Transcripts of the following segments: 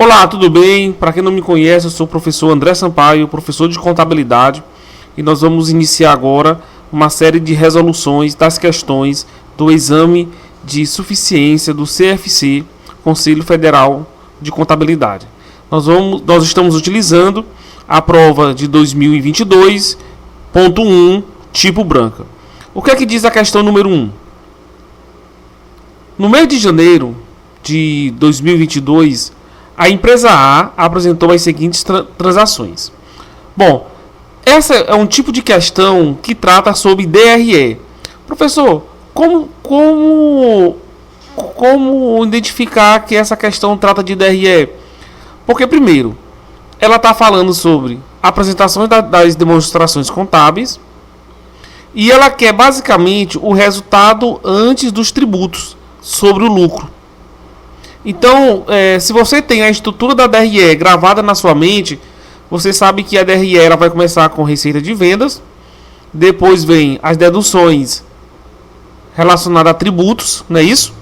Olá, tudo bem? Para quem não me conhece, eu sou o professor André Sampaio, professor de contabilidade, e nós vamos iniciar agora uma série de resoluções das questões do exame de suficiência do CFC, Conselho Federal de Contabilidade. Nós estamos utilizando a prova de 2022.1, tipo branca. O que é que diz a questão número 1? No mês de janeiro de 2022, a empresa A apresentou as seguintes transações. Bom, essa é um tipo de questão que trata sobre DRE. Professor, como identificar que essa questão trata de DRE? Porque, primeiro, ela está falando sobre apresentações das demonstrações contábeis e ela quer basicamente o resultado antes dos tributos sobre o lucro. Então, se você tem a estrutura da DRE gravada na sua mente, você sabe que a DRE ela vai começar com receita de vendas, depois vem as deduções relacionadas a tributos, não é isso?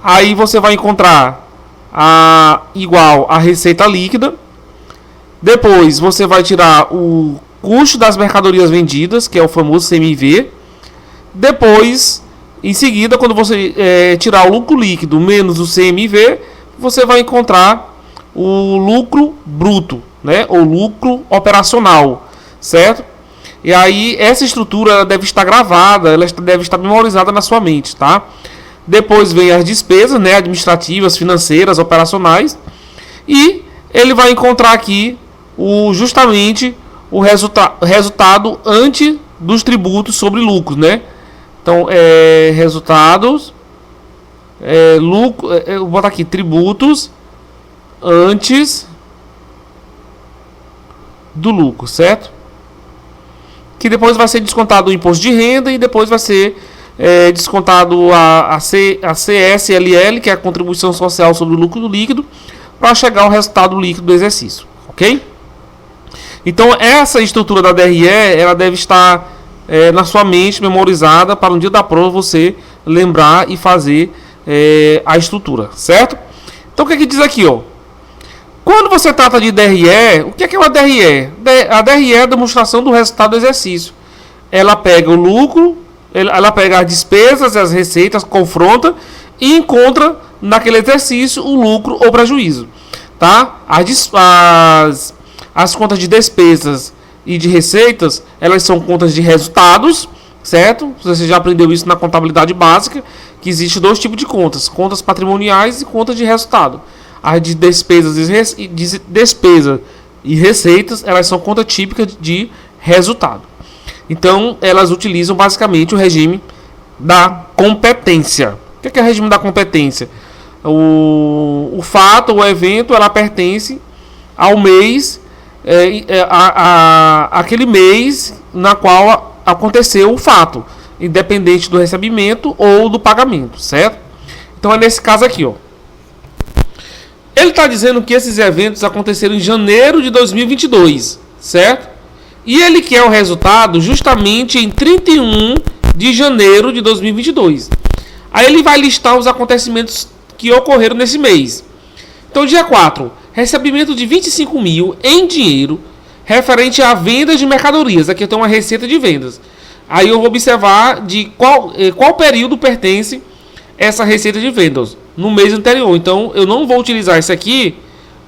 Aí você vai encontrar igual a receita líquida, depois você vai tirar o custo das mercadorias vendidas, que é o famoso CMV, depois... Em seguida, quando você tirar o lucro líquido menos o CMV, você vai encontrar o lucro bruto, né? Ou lucro operacional, certo? E aí, essa estrutura ela deve estar gravada, ela deve estar memorizada na sua mente, tá? Depois vem as despesas, né? Administrativas, financeiras, operacionais. E ele vai encontrar aqui justamente o resultado antes dos tributos sobre lucros, né? Então, resultados, lucro, eu vou botar aqui, tributos antes do lucro, certo? Que depois vai ser descontado o imposto de renda e depois vai ser descontado a CSLL, que é a contribuição social sobre o lucro líquido, para chegar ao resultado líquido do exercício, ok? Então, essa estrutura da DRE, ela deve estar... na sua mente, memorizada, para no dia da prova você lembrar e fazer a estrutura, certo? Então o que diz aqui, ó? Quando você trata de DRE, o que é uma DRE? A DRE é a demonstração do resultado do exercício. Ela pega o lucro, ela pega as despesas e as receitas, confronta e encontra naquele exercício o lucro ou prejuízo, tá? As contas de despesas e de receitas, elas são contas de resultados, certo? Você já aprendeu isso na contabilidade básica, que existe dois tipos de contas: contas patrimoniais e contas de resultado. As de despesas e receitas, elas são contas típicas de resultado. Então, elas utilizam basicamente o regime da competência. O que é o regime da competência? O fato, o evento, ela pertence ao mês, aquele mês na qual aconteceu o fato, independente do recebimento ou do pagamento, certo? Então é nesse caso aqui, ó. Ele está dizendo que esses eventos aconteceram em janeiro de 2022, certo? E ele quer o resultado justamente em 31 de janeiro de 2022. Aí ele vai listar os acontecimentos que ocorreram nesse mês. Então, dia 4, recebimento de 25 mil em dinheiro referente à venda de mercadorias. Aqui eu tenho uma receita de vendas. Aí eu vou observar de qual período pertence essa receita de vendas. No mês anterior. Então eu não vou utilizar essa aqui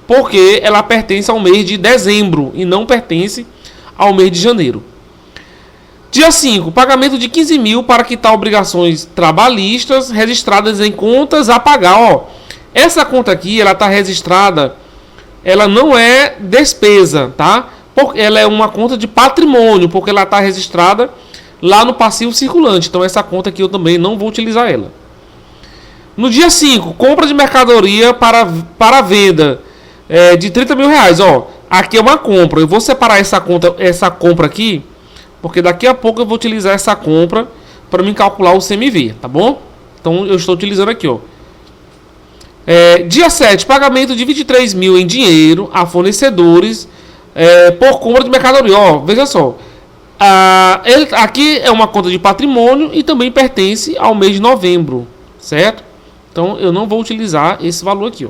porque ela pertence ao mês de dezembro e não pertence ao mês de janeiro. Dia 5, pagamento de 15 mil para quitar obrigações trabalhistas registradas em contas a pagar. Ó, essa conta aqui ela está registrada, ela não é despesa, tá? Porque ela é uma conta de patrimônio, porque ela está registrada lá no passivo circulante. Então essa conta aqui eu também não vou utilizar ela. No dia 5, compra de mercadoria para venda de 30 mil reais. Ó, aqui é uma compra. Eu vou separar essa compra aqui, porque daqui a pouco eu vou utilizar essa compra para me calcular o CMV, tá bom? Então eu estou utilizando aqui, ó. Dia 7, pagamento de 23 mil em dinheiro a fornecedores por compra de mercadoria. Ó, veja só. Aqui é uma conta de patrimônio e também pertence ao mês de novembro, certo? Então eu não vou utilizar esse valor aqui, ó.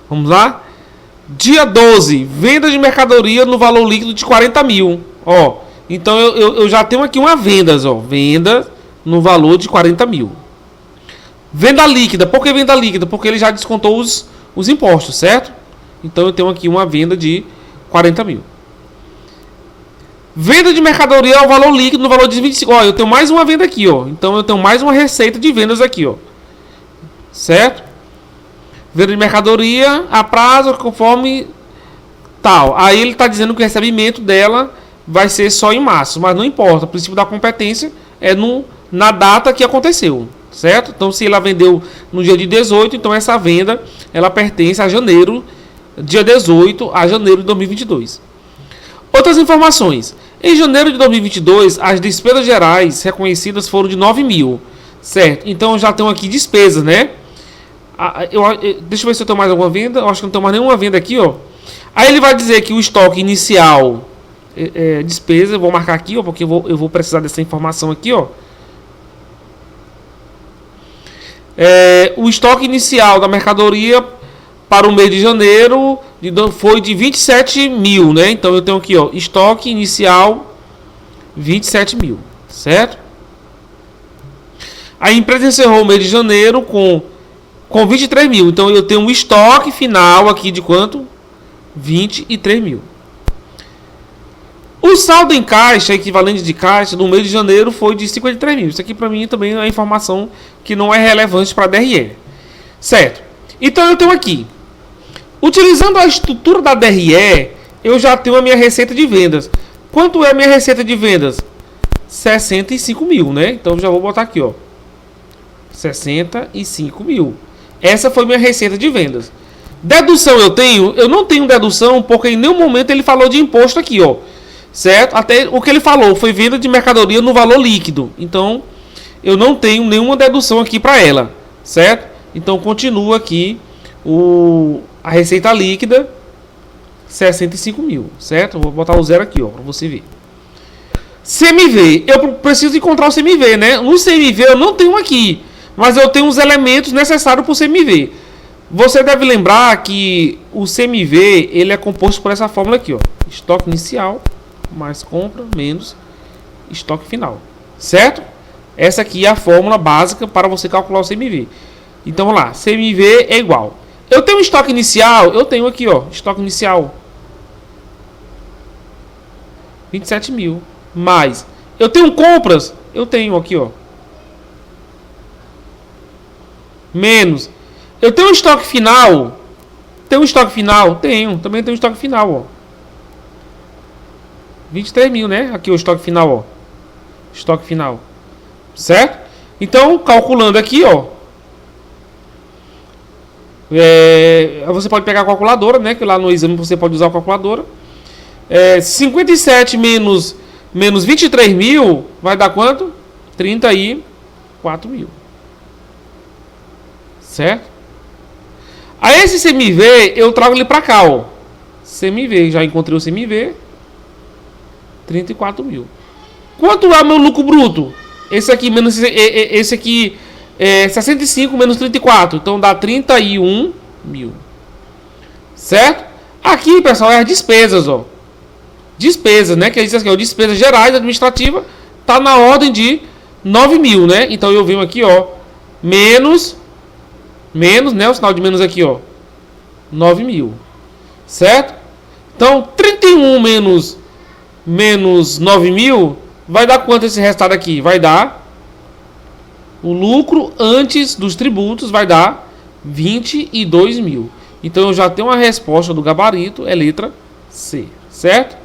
Vamos lá? Dia 12, venda de mercadoria no valor líquido de 40 mil. Ó, então eu já tenho aqui uma vendas, ó. Venda no valor de 40 mil. Venda líquida. Por que venda líquida? Porque ele já descontou os impostos, certo? Então eu tenho aqui uma venda de 40 mil. Venda de mercadoria ao valor líquido no valor de 25. Ó, eu tenho mais uma venda aqui, ó. Então eu tenho mais uma receita de vendas aqui, ó. Certo? Venda de mercadoria a prazo conforme tal. Aí ele está dizendo que o recebimento dela vai ser só em março, mas não importa. O princípio da competência é na data que aconteceu, certo? Então se ela vendeu no dia de 18, então essa venda ela pertence a janeiro, dia 18 a janeiro de 2022. Outras informações. Em janeiro de 2022, as despesas gerais reconhecidas foram de 9 mil, certo? Então eu já tenho aqui despesas, né? Deixa eu ver se eu tenho mais alguma venda. Eu acho que não tenho mais nenhuma venda aqui, ó. Aí ele vai dizer que o estoque inicial despesa. Eu vou marcar aqui, ó, porque eu vou precisar dessa informação aqui, ó. O estoque inicial da mercadoria para o mês de janeiro foi de 27 mil, né? Então eu tenho aqui, ó, estoque inicial 27 mil, certo? A empresa encerrou o mês de janeiro com 23 mil. Então eu tenho um estoque final aqui de quanto? 23 mil. O saldo em caixa, equivalente de caixa, no mês de janeiro foi de 53 mil. Isso aqui para mim também é uma informação que não é relevante para a DRE. Certo? Então eu tenho aqui. Utilizando a estrutura da DRE, eu já tenho a minha receita de vendas. Quanto é a minha receita de vendas? 65 mil, né? Então eu já vou botar aqui, ó. 65 mil. Essa foi minha receita de vendas. Dedução eu tenho? Eu não tenho dedução porque em nenhum momento ele falou de imposto aqui, ó. Certo? Até o que ele falou foi venda de mercadoria no valor líquido. Então, eu não tenho nenhuma dedução aqui para ela. Certo? Então, continua aqui a receita líquida 65 mil. Certo? Vou botar o zero aqui, ó, para você ver. CMV. Eu preciso encontrar o CMV, né? No CMV eu não tenho aqui. Mas eu tenho os elementos necessários para o CMV. Você deve lembrar que o CMV ele é composto por essa fórmula aqui, ó. Estoque inicial mais compra menos estoque final. Certo? Essa aqui é a fórmula básica para você calcular o CMV. Então vamos lá. CMV é igual. Eu tenho estoque inicial. Eu tenho aqui, ó. Estoque inicial 27 mil. Mais. Eu tenho compras. Eu tenho aqui, ó. Menos. Eu tenho um estoque final. Tem um estoque final? Tenho. Também tenho um estoque final, ó. 23 mil, né? Aqui o estoque final, ó. Estoque final. Certo? Então, calculando aqui, ó. Você pode pegar a calculadora, né? Que lá no exame você pode usar a calculadora. 57 menos 23 mil vai dar quanto? 34 mil. Certo? Aí esse CMV eu trago ele pra cá, ó. CMV, já encontrei o CMV. 34 mil. Quanto é o meu lucro bruto? Esse aqui menos esse aqui é 65 menos 34. Então dá 31 mil. Certo? Aqui, pessoal, é as despesas, ó. Despesas, né? Que diz aqui, ó, despesas gerais administrativas. Tá na ordem de 9 mil, né? Então eu venho aqui, ó. Menos, né? O sinal de menos aqui, ó. 9 mil. Certo? Então, 31 menos 9 mil vai dar quanto esse resultado aqui? Vai dar o lucro antes dos tributos, vai dar 22 mil. Então eu já tenho uma resposta do gabarito, é letra C, certo?